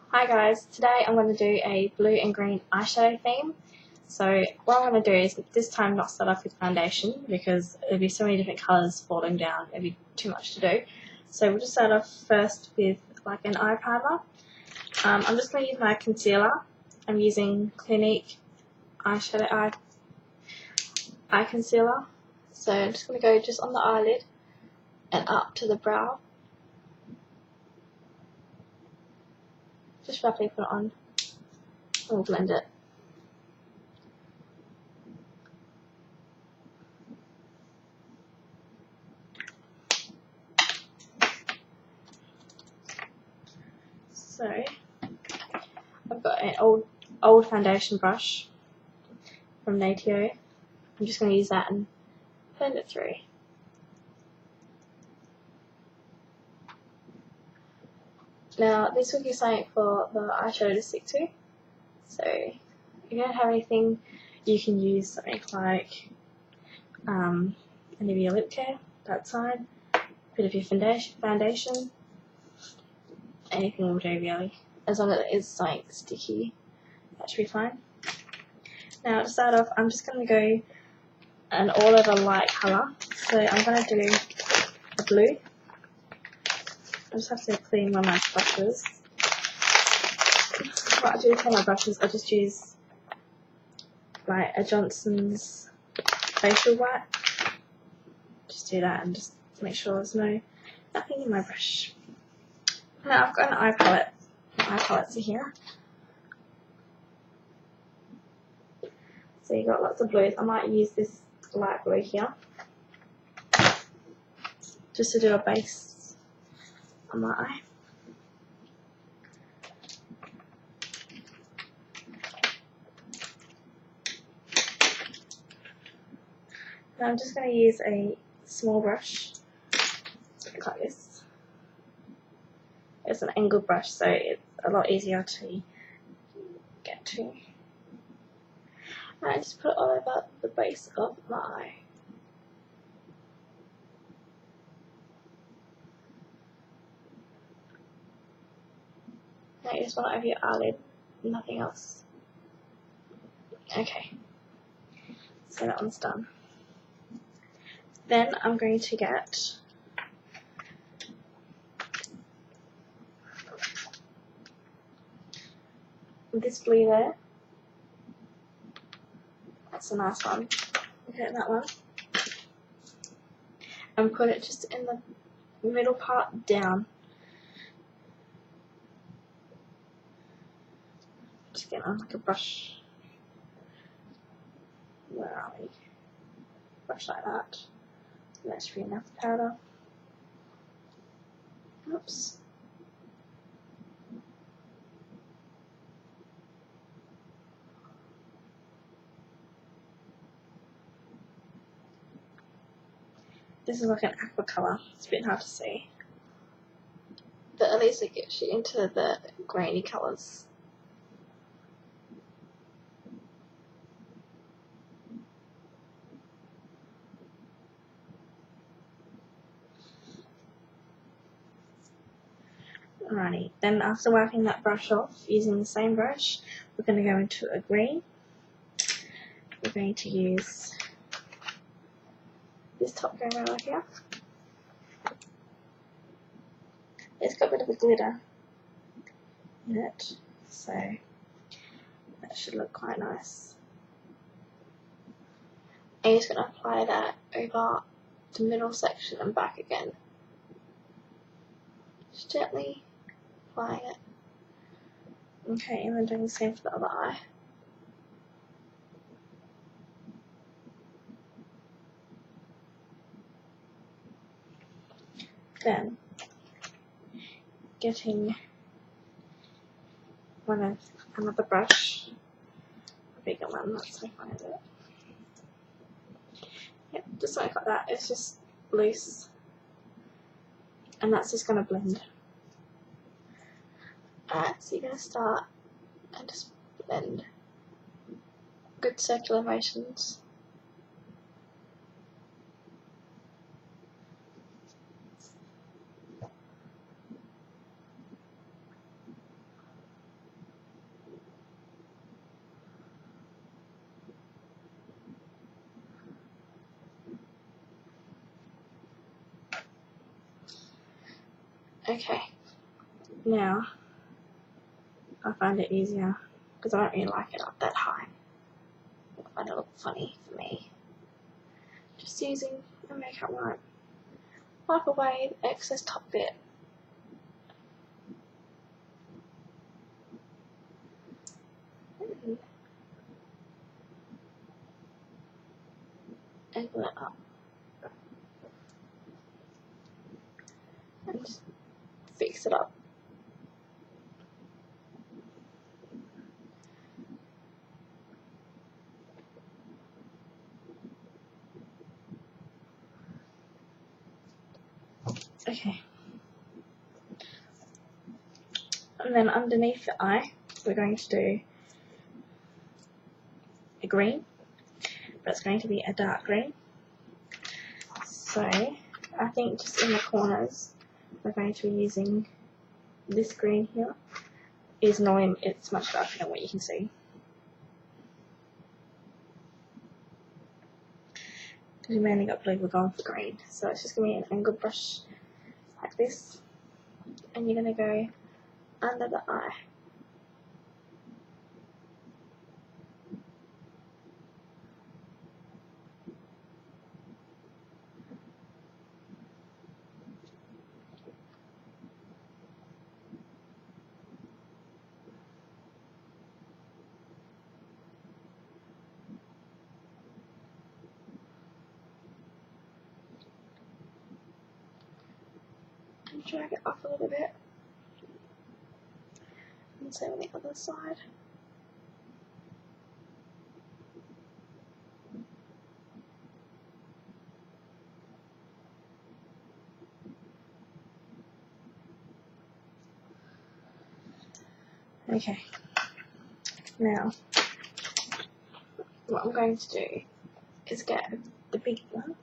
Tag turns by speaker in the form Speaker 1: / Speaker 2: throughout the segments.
Speaker 1: Hi guys, today I'm going to do a blue and green eyeshadow theme. So what I'm going to do is this time not start off with foundation because there'll be so many different colours falling down, it'll be too much to do. So we'll just start off first with like an eye primer. I'm just going to use my concealer. I'm using Clinique eyeshadow eye concealer. So I'm just going to go just on the eyelid and up to the brow. Just roughly put it on and we'll blend it. So I've got an old foundation brush from Natio. I'm just going to use that and blend it through. Now this will be something for the eyeshadow to stick to. So if you don't have anything, you can use something like any of your lip care, that's fine. A bit of your foundation, anything will do really. As long as it is something sticky, that should be fine. Now to start off, I'm just going to go an all over light colour. So I'm going to do a blue. I just have to clean one of my brushes. What I do with my brushes, I just use like a Johnson's facial wipe. Just do that and just make sure there's nothing in my brush. Now I've got an eye palette. My eye palettes are here. So you've got lots of blues. I might use this light blue here just to do a base on my eye. Now I'm just going to use a small brush like this. It's an angled brush, so it's a lot easier to get to. And I just put it all over the base of my eye. Now you just want it over your eyelid, nothing else. Okay, so that one's done. Then I'm going to get this blue there. That's a nice one. Look at that one. And put it just in the middle part down. Just get on like a brush. Where are we? Brush like that. That should be enough powder. Oops. This is like an aqua colour. It's a bit hard to see. But at least it gets you into the grainy colours. Alrighty, then after wiping that brush off using the same brush, we're going to go into a green. We're going to use this top going around here. It's got a bit of a glitter in it, so that should look quite nice. And you're just going to apply that over the middle section and back again. Just gently applying it. Okay, and then doing the same for the other eye. Then getting another brush, a bigger one, that's how I find it. Yep, just like that. It's just loose, and that's just going to blend. Alright, so you're going to start and just blend. Good circular motions. Okay, now I find it easier because I don't really like it up that high. I find it look funny for me. Just using a makeup wipe, wipe away the excess top bit. And angle it up. And just fix it up. Okay. And then underneath the eye, we're going to do a green, but it's going to be a dark green. So I think just in the corners, we're going to be using this green here. It's annoying, it's much darker than what you can see. Because we mainly got blue, we're going for green. So it's just going to be an angled brush like this. And you're going to go under the eye. And drag it up a little bit. And same on the other side. Okay, now what I'm going to do is get the big one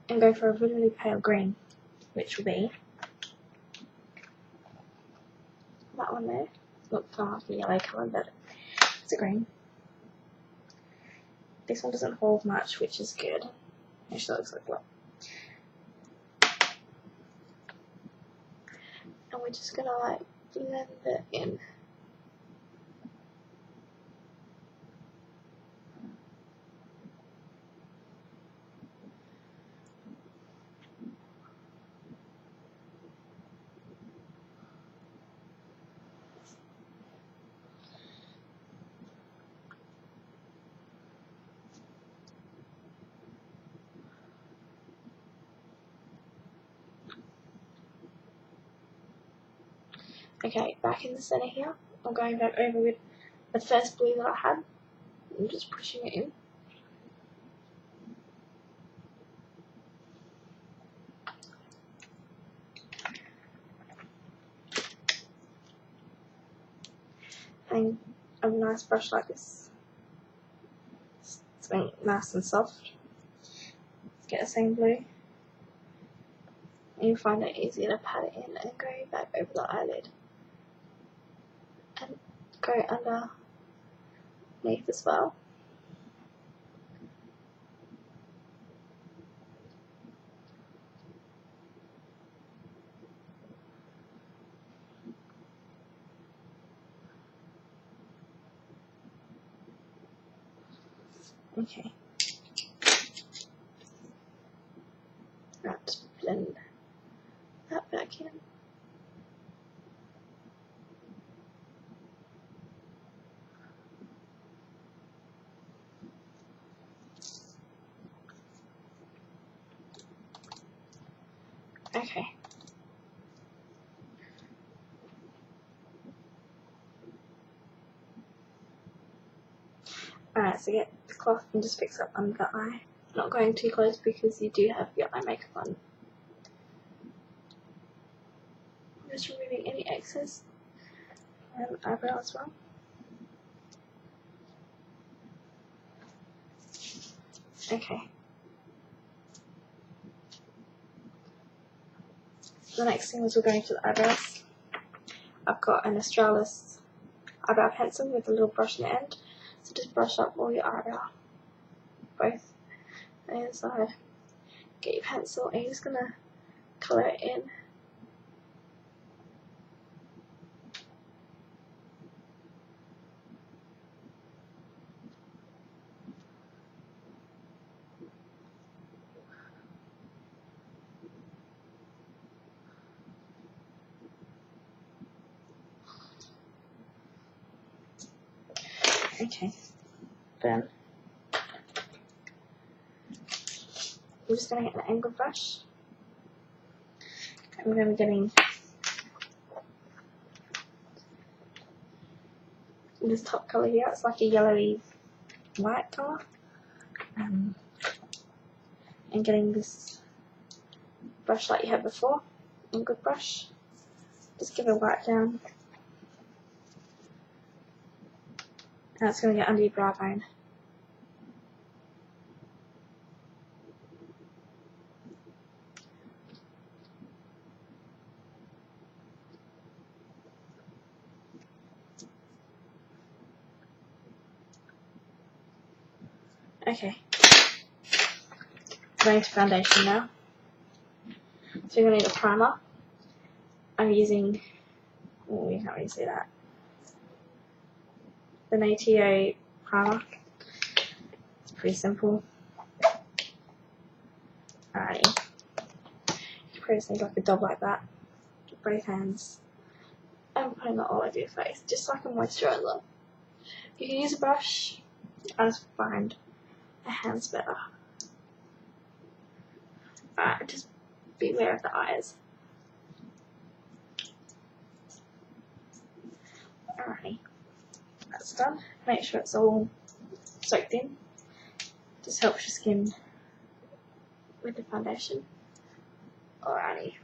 Speaker 1: and go for a really, really pale green, which will be that one there. Looks like a yellow colour, but it's a green. This one doesn't hold much, which is good. Actually, looks like what. And we're just gonna like blend it in. Okay, back in the center here, I'm going back over with the first blue that I had. I'm just pushing it in. And a nice brush like this. Something nice and soft. Get the same blue. And you'll find it easier to pat it in and go back over the eyelid. And go underneath as well. Okay. Now just blend that back in. Okay. Alright, so get the cloth and just fix up under the eye. Not going too close because you do have your eye makeup on. Just removing any excess eyebrow as well. Okay. The next thing is we're going to the eyebrows. I've got an Australis eyebrow pencil with a little brush on the end. So just brush up all your eyebrow, both on the inside. Get your pencil and you're just gonna colour it in Okay, then we're just going to get an angle brush, and we're going to be getting this top colour here. It's like a yellowy white colour, and getting this brush like you had before, a good brush. Just give it a wipe down, and it's going to get under your brow bone. Okay, going to foundation now. So you're going to need a primer. I'm using, oh, you can't really see that, the NATO primer. It's pretty simple. Alrighty, you probably just need like a dab like that, both hands, and putting it all over your face, just like a moisturiser. You can use a brush, I just find a hand's better. Alright, just beware of the eyes. Alrighty, that's done. Make sure it's all soaked in. Just helps your skin with the foundation. Alrighty.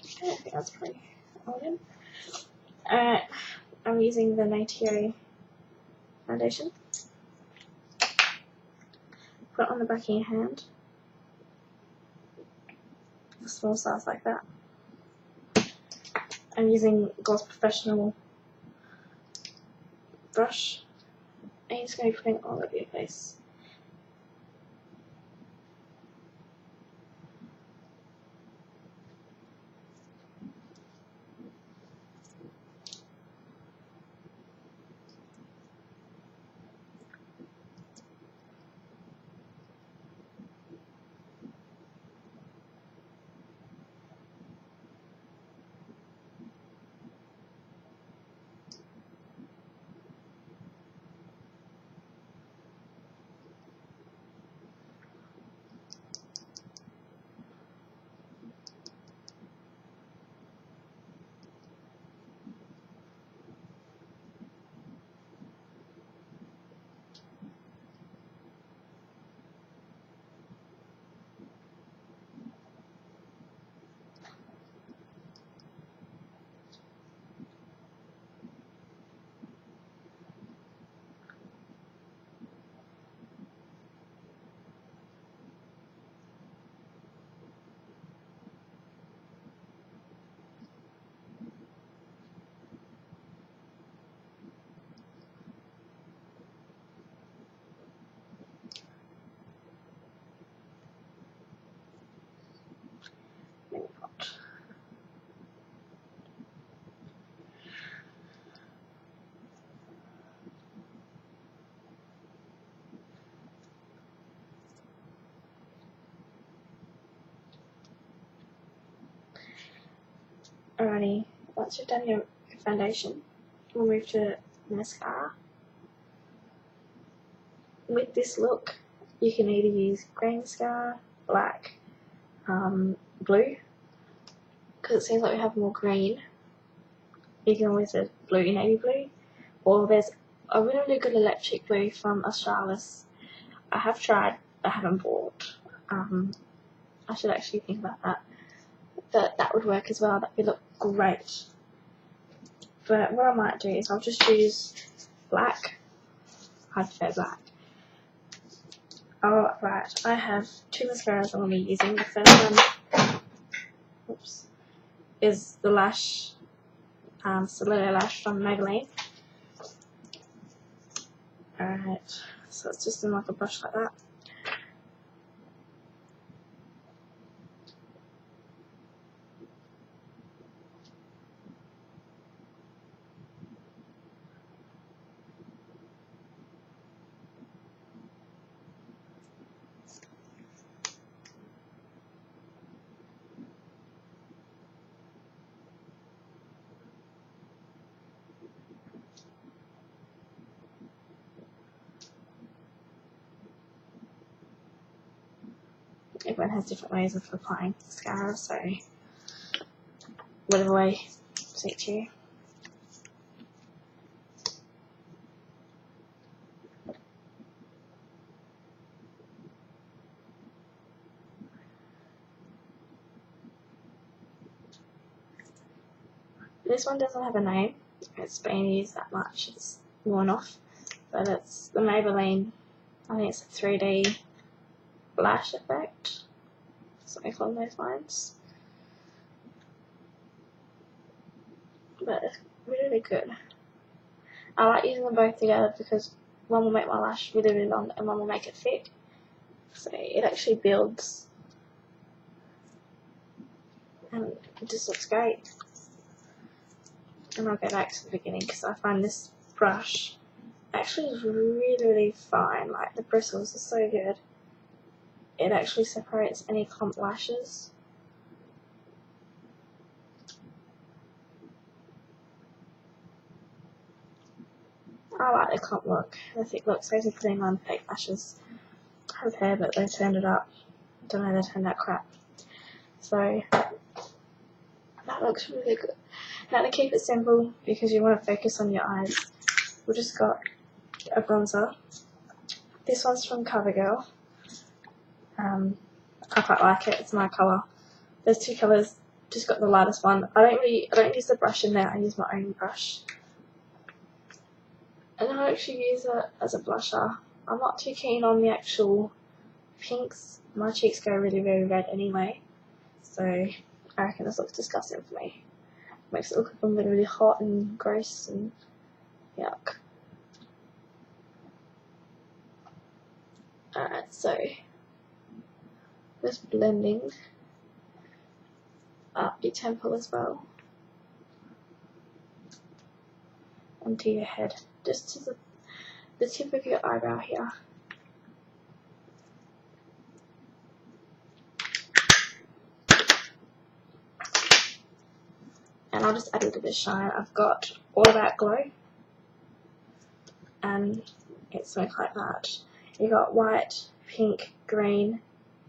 Speaker 1: Okay, I think that's pretty all in. Alright, I'm using the NATO foundation. Put it on the back of your hand. A small size like that. I'm using Gloss Professional brush. And you're just going to be putting it all over your face. Alrighty, once you've done your foundation, we'll move to mascara. With this look, you can either use grey mascara, black, blue, because it seems like we have more green. You can always use blue, navy blue, or there's a really good electric blue from Australis. I have tried, I haven't bought. I should actually think about that. But that would work as well, that would look great. But what I might do is I'll just use black. I prefer black. Oh, right, I have two mascaras I'm going to be using. The first one is the Lash Stiletto Lash from Maybelline. Alright, so it's just in like a brush like that. everyone has different ways of applying mascara, so whatever way suits you. This one doesn't have a name. It's been used that much. It's worn off. But it's the Maybelline, I think it's a 3D lash effect. Something along those lines. But it's really good. I like using them both together because one will make my lash really, really long and one will make it thick. So it actually builds. And it just looks great. And I'll go back to the beginning because I find this brush actually is really, really fine. Like, the bristles are so good. It actually separates any clump lashes. I like the clump look, the thick look, so I'm putting on fake lashes. I have hair, but they turned it up. Don't know, they turned out crap. So that looks really good. Now, to keep it simple, because you want to focus on your eyes, we've just got a bronzer. This one's from CoverGirl. I quite like it. It's my colour. There's two colours. Just got the lightest one. I don't use the brush in there. I use my own brush. And I actually use it as a blusher. I'm not too keen on the actual pinks. My cheeks go really, really red anyway. So I reckon this looks disgusting for me. Makes it look like I'm really, really hot and gross and yuck. Alright, so just blending up your temple as well onto your head, just to the tip of your eyebrow here. And I'll just add a little bit of shine. I've got All About Glow, and it's something like that. You got white, pink, green,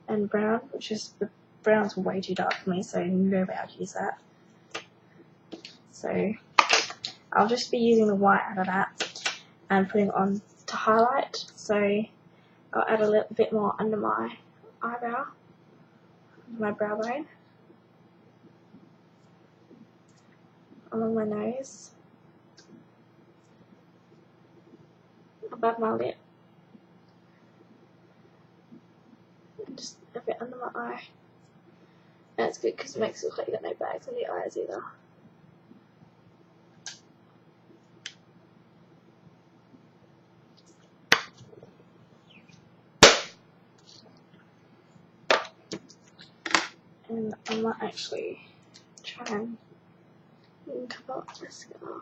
Speaker 1: and brown, which is, the brown's way too dark for me, so no way I'd use that. So I'll just be using the white out of that and putting it on to highlight. So I'll add a little bit more under my eyebrow, my brow bone, along my nose, above my lip, and just a bit under my eye. And it's good because it makes it look like you got no bags on your eyes either. And I might actually try and cover up my scar.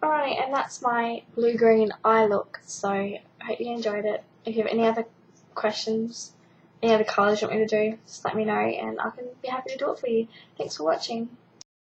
Speaker 1: Alright, and that's my blue-green eye look, so I hope you enjoyed it. If you have any other questions, any other colours you want me to do, just let me know and I can be happy to do it for you. Thanks for watching.